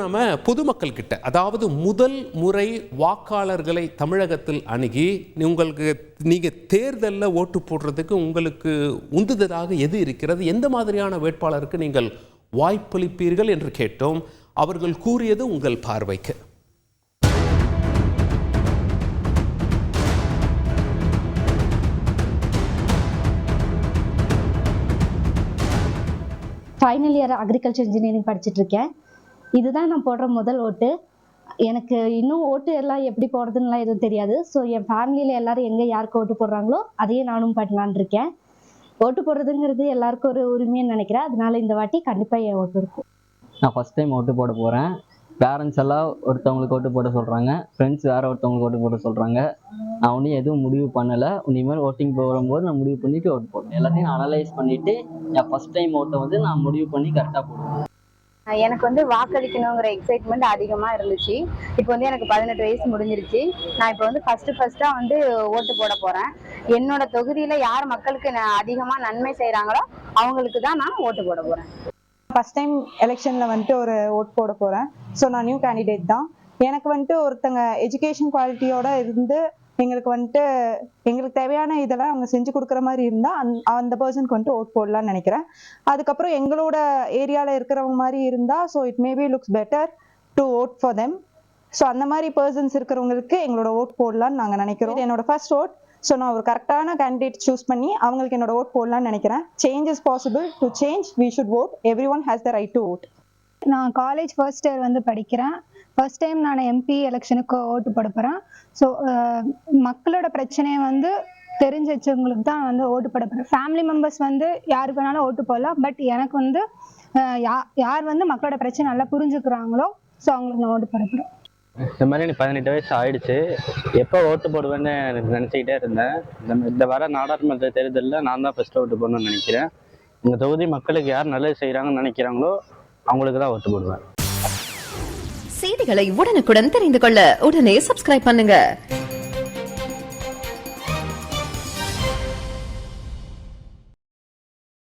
நாம பொதுமக்கள் கிட்ட, அதாவது முதல் முறை வாக்காளர்களை தமிழகத்தில் அணுகி நீங்க தேர்தலில் ஓட்டு போடுறதுக்கு உங்களுக்கு உந்துதலாக எது இருக்கிறது, எந்த மாதிரியான வேட்பாளருக்கு நீங்கள் வாய்ப்பளிப்பீர்கள் என்று கேட்டோம். அவர்கள் கூறியது உங்கள் பார்வைக்கு. ஃபைனல் இயர் அக்ரிகல்ச்சர் இன்ஜினியரிங் படிச்சுட்டு இருக்கேன். இதுதான் நான் போடுற முதல் ஓட்டு. எனக்கு இன்னும் ஓட்டு எல்லாம் எப்படி போடுறதுன்னுலாம் எதுவும் தெரியாது. ஸோ என் ஃபேமிலியில் எல்லாரும் எங்கே யாருக்கு ஓட்டு போடுறாங்களோ அதையே நானும் பண்ணலான் இருக்கேன். ஓட்டு போடுறதுங்கிறது எல்லாருக்கும் ஒரு உரிமைன்னு நினைக்கிறேன். அதனால இந்த வாட்டி கண்டிப்பாக என் ஓட்டு இருக்கும். நான் ஃபஸ்ட் டைம் ஓட்டு போட போகிறேன். பேரண்ட்ஸ் எல்லாம் ஒருத்தவங்களுக்கு ஓட்டு போட சொல்கிறாங்க, ஃப்ரெண்ட்ஸ் வேறு ஒருத்தவங்களுக்கு ஓட்டு போட சொல்கிறாங்க. நான் ஒன்றும் எதுவும் முடிவு பண்ணலை. இனிமேல் ஓட்டிங் போகும்போது நான் முடிவு பண்ணிவிட்டு ஓட்டு போடுவேன். எல்லாத்தையும் நான் அனலைஸ் பண்ணிவிட்டு என் ஃபஸ்ட் டைம் ஓட்டை நான் முடிவு பண்ணி கரெக்டாக போடுவேன். எனக்கு வாக்களிக்கணுங்கிற எக்ஸைட்மெண்ட் அதிகமாக இருந்துச்சு. இப்போ எனக்கு 18 வயசு முடிஞ்சிருச்சு. நான் இப்போ ஃபஸ்ட்டாக ஓட்டு போட போகிறேன். என்னோட தொகுதியில் யார் மக்களுக்கு அதிகமாக நன்மை செய்கிறாங்களோ அவங்களுக்கு தான் நான் ஓட்டு போட போகிறேன். ஃபஸ்ட் டைம் எலெக்ஷனில் ஒரு ஓட் போட போகிறேன். ஸோ நான் நியூ கேண்டிடேட் தான். எனக்கு ஒருத்தங்க எஜுகேஷன் குவாலிட்டியோட இருந்து எங்களுக்கு தேவையான இதெல்லாம் அவங்க செஞ்சு கொடுக்குற மாதிரி இருந்தால் அந்த பர்சனுக்கு ஓட் போடலான்னு நினைக்கிறேன். அதுக்கப்புறம் எங்களோட ஏரியாவில் இருக்கிறவங்க மாதிரி இருந்தால் so it maybe looks better to vote for them. So அந்த மாதிரி பர்சன்ஸ் இருக்கிறவங்களுக்கு எங்களோட ஓட் போடலான்னு நாங்கள் நினைக்கிறோம். என்னோட ஃபர்ஸ்ட் ஓட். ஸோ நான் ஒரு கரெக்டான கேண்டிடேட் சூஸ் பண்ணி அவங்களுக்கு என்னோட ஓட் போடலான்னு நினைக்கிறேன். Change is possible. To change we should vote. everyone has the right to vote. நான் காலேஜ் ஃபர்ஸ்ட் இயர் படிக்கிறேன். ஃபர்ஸ்ட் டைம் நான் எம்பி எலெக்ஷனுக்கு ஓட்டு போட போகிறேன். ஸோ மக்களோட பிரச்சனையை தெரிஞ்சு வச்சவங்களுக்கு தான் ஓட்டு போட போகிறேன். ஃபேமிலி மெம்பர்ஸ் யாருக்கு வேணாலும் ஓட்டு போடலாம். பட் எனக்கு யார் மக்களோட பிரச்சனை நல்லா புரிஞ்சுக்கிறாங்களோ ஸோ அவங்களுக்கு நான் ஓட்டு போட போகிறேன். இந்த மாதிரி எனக்கு 18 வயசு ஆயிடுச்சு. எப்போ ஓட்டு போடுவேன்னு நினச்சிக்கிட்டே இருந்தேன். இந்த வர நாடாளுமன்ற தேர்தலில் நான் தான் ஃபஸ்ட்டு ஓட்டு போடணும்னு நினைக்கிறேன். இந்த தொகுதி மக்களுக்கு யார் நல்லது செய்கிறாங்கன்னு நினைக்கிறாங்களோ அவங்களுக்கு தான் ஓட்டு போடுவேன். செய்திகளை உடனுக்குடன் தெரிந்து கொள்ள உடனே சப்ஸ்கிரைப் பண்ணுங்க.